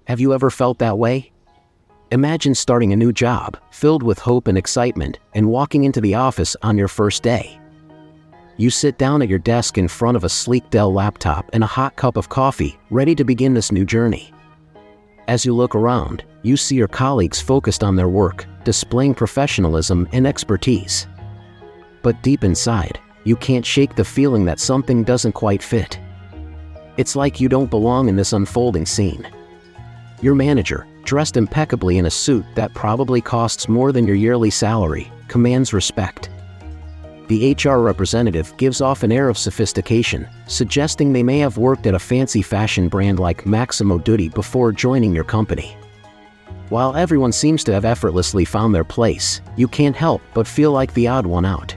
Have you ever felt that way? Imagine starting a new job, filled with hope and excitement, and walking into the office on your first day. You sit down at your desk in front of a sleek Dell laptop and a hot cup of coffee, ready to begin this new journey. As you look around, you see your colleagues focused on their work, displaying professionalism and expertise. But deep inside, you can't shake the feeling that something doesn't quite fit. It's like you don't belong in this unfolding scene. Your manager, dressed impeccably in a suit that probably costs more than your yearly salary, commands respect. The HR representative gives off an air of sophistication, suggesting they may have worked at a fancy fashion brand like Massimo Dutti before joining your company. While everyone seems to have effortlessly found their place, you can't help but feel like the odd one out.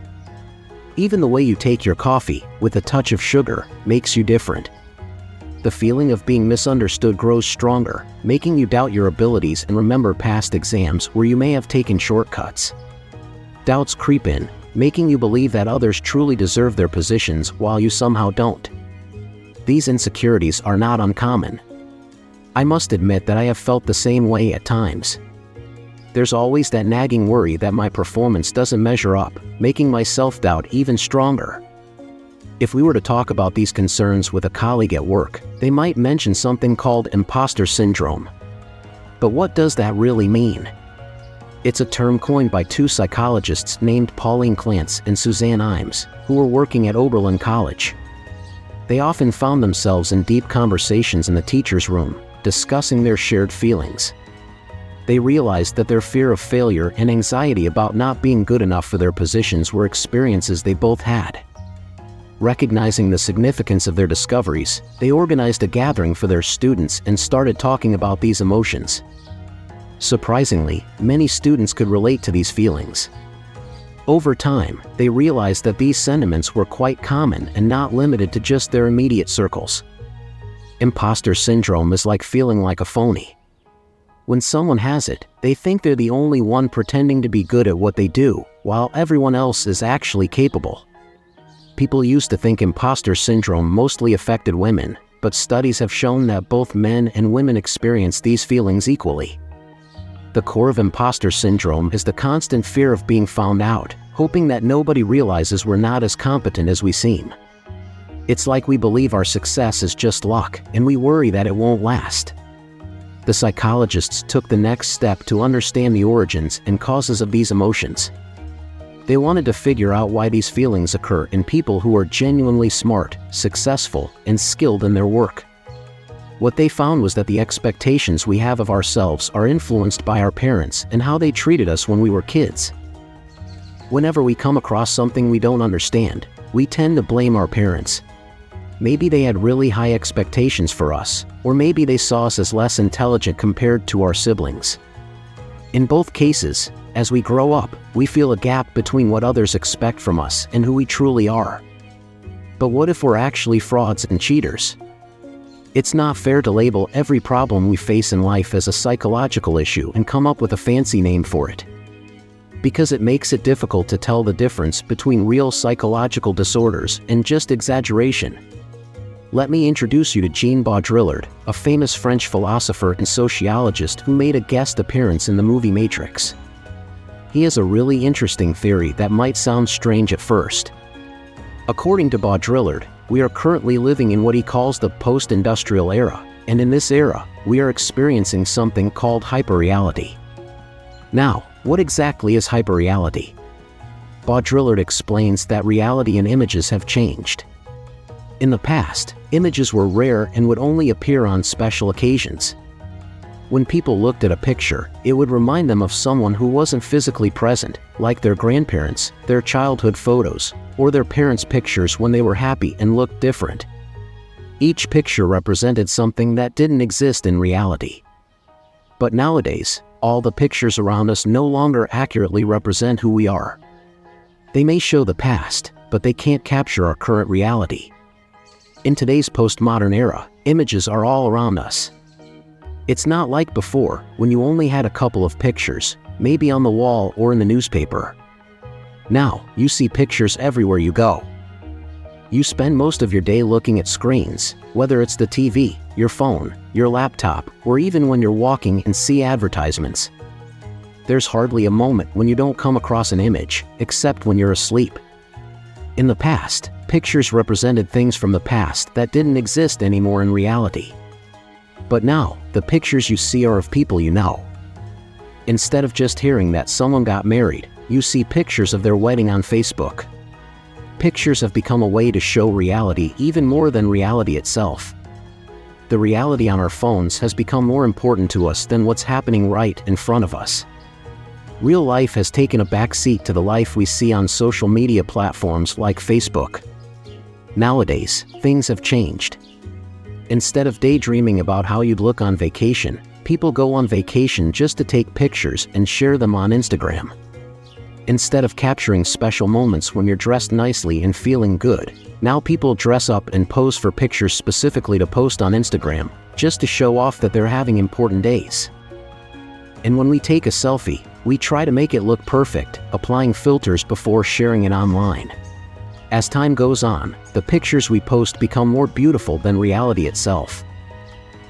Even the way you take your coffee, with a touch of sugar, makes you different. The feeling of being misunderstood grows stronger, making you doubt your abilities and remember past exams where you may have taken shortcuts. Doubts creep in, making you believe that others truly deserve their positions while you somehow don't. These insecurities are not uncommon. I must admit that I have felt the same way at times. There's always that nagging worry that my performance doesn't measure up, making my self-doubt even stronger. If we were to talk about these concerns with a colleague at work, they might mention something called imposter syndrome. But what does that really mean? It's a term coined by two psychologists named Pauline Clance and Suzanne Imes, who were working at Oberlin College. They often found themselves in deep conversations in the teacher's room, discussing their shared feelings. They realized that their fear of failure and anxiety about not being good enough for their positions were experiences they both had. Recognizing the significance of their discoveries, they organized a gathering for their students and started talking about these emotions. Surprisingly, many students could relate to these feelings. Over time, they realized that these sentiments were quite common and not limited to just their immediate circles. Imposter syndrome is like feeling like a phony. When someone has it, they think they're the only one pretending to be good at what they do, while everyone else is actually capable. People used to think imposter syndrome mostly affected women, but studies have shown that both men and women experience these feelings equally. The core of imposter syndrome is the constant fear of being found out, hoping that nobody realizes we're not as competent as we seem. It's like we believe our success is just luck, and we worry that it won't last. The psychologists took the next step to understand the origins and causes of these emotions. They wanted to figure out why these feelings occur in people who are genuinely smart, successful, and skilled in their work. What they found was that the expectations we have of ourselves are influenced by our parents and how they treated us when we were kids. Whenever we come across something we don't understand, we tend to blame our parents. Maybe they had really high expectations for us, or maybe they saw us as less intelligent compared to our siblings. In both cases, as we grow up, we feel a gap between what others expect from us and who we truly are. But what if we're actually frauds and cheaters? It's not fair to label every problem we face in life as a psychological issue and come up with a fancy name for it. Because it makes it difficult to tell the difference between real psychological disorders and just exaggeration. Let me introduce you to Jean Baudrillard, a famous French philosopher and sociologist who made a guest appearance in the movie Matrix. He has a really interesting theory that might sound strange at first. According to Baudrillard, we are currently living in what he calls the post-industrial era, and in this era, we are experiencing something called hyperreality. Now, what exactly is hyperreality? Baudrillard explains that reality and images have changed. In the past, images were rare and would only appear on special occasions. When people looked at a picture, it would remind them of someone who wasn't physically present, like their grandparents, their childhood photos, or their parents' pictures when they were happy and looked different. Each picture represented something that didn't exist in reality. But nowadays, all the pictures around us no longer accurately represent who we are. They may show the past, but they can't capture our current reality. In today's postmodern era, images are all around us. It's not like before, when you only had a couple of pictures, maybe on the wall or in the newspaper. Now, you see pictures everywhere you go. You spend most of your day looking at screens, whether it's the TV, your phone, your laptop, or even when you're walking and see advertisements. There's hardly a moment when you don't come across an image, except when you're asleep. In the past, pictures represented things from the past that didn't exist anymore in reality. But now, the pictures you see are of people you know. Instead of just hearing that someone got married, you see pictures of their wedding on Facebook. Pictures have become a way to show reality even more than reality itself. The reality on our phones has become more important to us than what's happening right in front of us. Real life has taken a back seat to the life we see on social media platforms like Facebook. Nowadays, things have changed. Instead of daydreaming about how you'd look on vacation, people go on vacation just to take pictures and share them on Instagram. Instead of capturing special moments when you're dressed nicely and feeling good, now people dress up and pose for pictures specifically to post on Instagram, just to show off that they're having important days. And when we take a selfie, we try to make it look perfect, applying filters before sharing it online. As time goes on, the pictures we post become more beautiful than reality itself.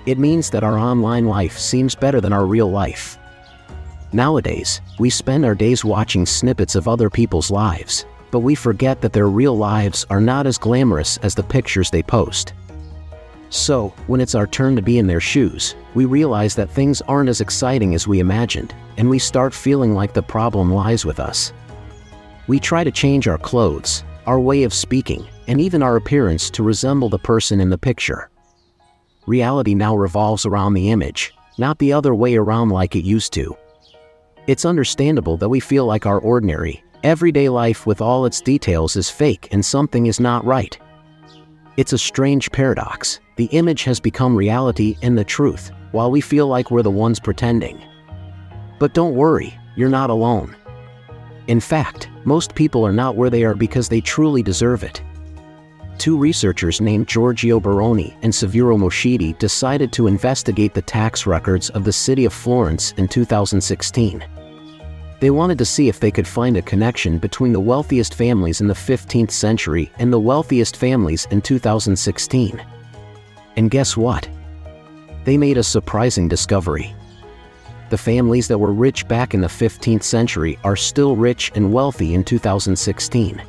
It means that our online life seems better than our real life. Nowadays, we spend our days watching snippets of other people's lives, but we forget that their real lives are not as glamorous as the pictures they post. So, when it's our turn to be in their shoes, we realize that things aren't as exciting as we imagined, and we start feeling like the problem lies with us. We try to change our clothes, our way of speaking, and even our appearance to resemble the person in the picture. Reality now revolves around the image, not the other way around like it used to. It's understandable that we feel like our ordinary, everyday life with all its details is fake and something is not right. It's a strange paradox. The image has become reality and the truth, while we feel like we're the ones pretending. But don't worry, you're not alone. In fact, most people are not where they are because they truly deserve it. Two researchers named Giorgio Baroni and Severo Moschiti decided to investigate the tax records of the city of Florence in 2016. They wanted to see if they could find a connection between the wealthiest families in the 15th century and the wealthiest families in 2016. And guess what? They made a surprising discovery. The families that were rich back in the 15th century are still rich and wealthy in 2016.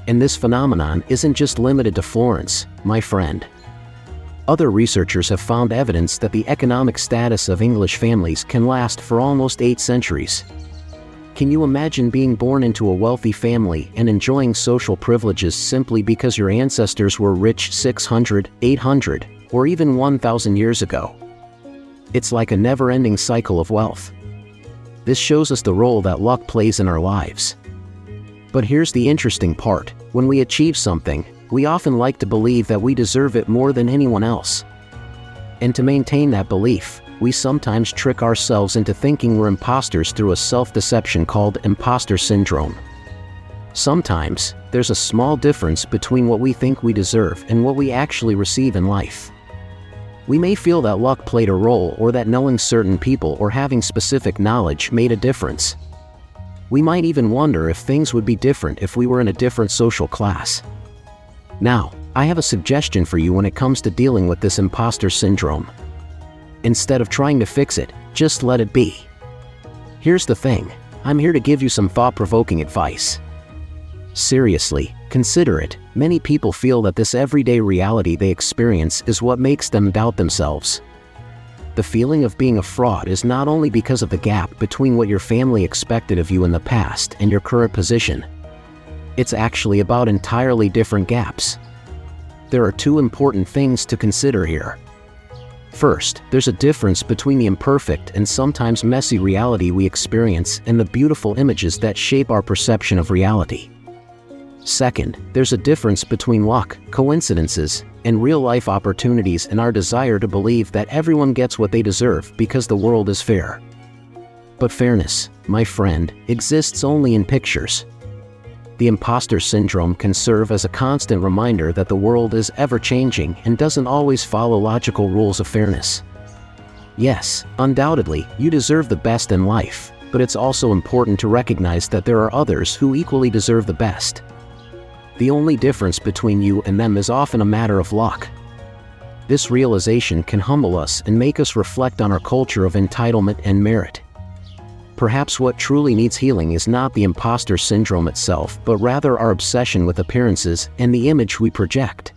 And this phenomenon isn't just limited to Florence, my friend. Other researchers have found evidence that the economic status of English families can last for almost 8 centuries. Can you imagine being born into a wealthy family and enjoying social privileges simply because your ancestors were rich 600, 800, or even 1,000 years ago? It's like a never-ending cycle of wealth. This shows us the role that luck plays in our lives. But here's the interesting part. When we achieve something, we often like to believe that we deserve it more than anyone else. And to maintain that belief, we sometimes trick ourselves into thinking we're imposters through a self-deception called imposter syndrome. Sometimes, there's a small difference between what we think we deserve and what we actually receive in life. We may feel that luck played a role or that knowing certain people or having specific knowledge made a difference. We might even wonder if things would be different if we were in a different social class. Now, I have a suggestion for you when it comes to dealing with this imposter syndrome. Instead of trying to fix it, just let it be. Here's the thing, I'm here to give you some thought-provoking advice. Seriously, consider it. Many people feel that this everyday reality they experience is what makes them doubt themselves. The feeling of being a fraud is not only because of the gap between what your family expected of you in the past and your current position. It's actually about entirely different gaps. There are 2 important things to consider here. First, there's a difference between the imperfect and sometimes messy reality we experience and the beautiful images that shape our perception of reality. Second, there's a difference between luck, coincidences, and real-life opportunities and our desire to believe that everyone gets what they deserve because the world is fair. But fairness, my friend, exists only in pictures. The imposter syndrome can serve as a constant reminder that the world is ever-changing and doesn't always follow logical rules of fairness. Yes, undoubtedly, you deserve the best in life, but it's also important to recognize that there are others who equally deserve the best. The only difference between you and them is often a matter of luck. This realization can humble us and make us reflect on our culture of entitlement and merit. Perhaps what truly needs healing is not the imposter syndrome itself, but rather our obsession with appearances and the image we project.